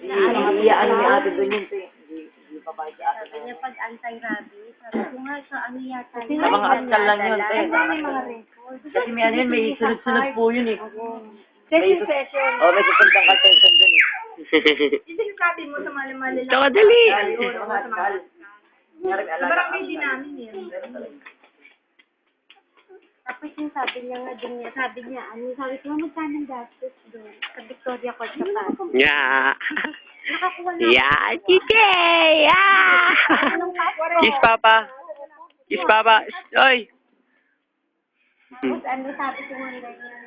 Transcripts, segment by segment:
Ano ni ate doon yun, te. Hindi pa ba si ate. Sabi niya pag anti-rabies, sabi ko nga sa ano yata. Sa mga askal lang yun, te. May mga record. Kasi may ano yun, may sunod-sunod po yun eh. Session session. Oh, may susuntang ka-session dun eh. Hindi yung sabi mo sa mali-mali lang. Tsaka dali. Ayun, mga askal. Sobrang hindi namin yun. Tapos yung sabi niya nga din niya, sabi ko, magkano ang gastos doon? Sa Victoria Court sa Pasig. Yeah. Nakakuha na. Yeah, Kike! Yeah! Kiss Papa. Kiss Papa. Oy! Tapos sabi ko nga ganyan.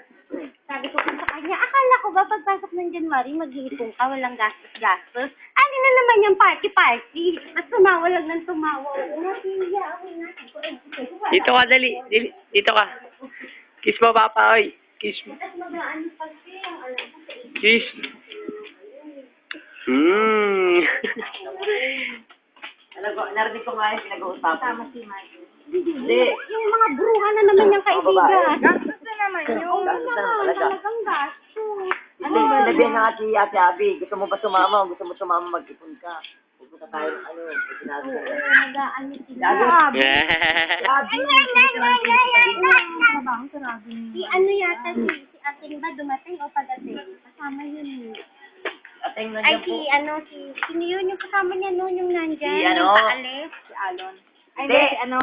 Sabi ko sa kanya, akala ko ba pagpasok ng January, mag-iipon ka, walang gastos-gastos. Ano na naman yung party-party? At tumawa lang ng tumawa. Napiya ako na. Dito ka, dali. Dito ka. Kiss mo, Papa. Oy. Kiss mo. At mag-ano kasi, ang alam ko sa isip. Kiss. Narinig ko nga yung pinag-uusapan. Tama si Maggie. Hindi. Yung mga bruha na naman yung kaibigan. Gastos na naman yun. Oo Gastos na naman, talaga. talagang gastos. Hindi, sinabihan na nga si Ate Abby, gusto mo ba sumama? Gusto mo sumama, mag-ipon ka. Pupunta tayo, sinabi ko. Oo, mag-ano sila. Abby, Si ano yata, si ating ba dumating o padating? Kasama yun. Ateng Ay, nandiyan po. sino yun yung kasama niya noon, yung nandyan? Si ano? Yung paalis? Si Alon. Ay, Hindi. hindi na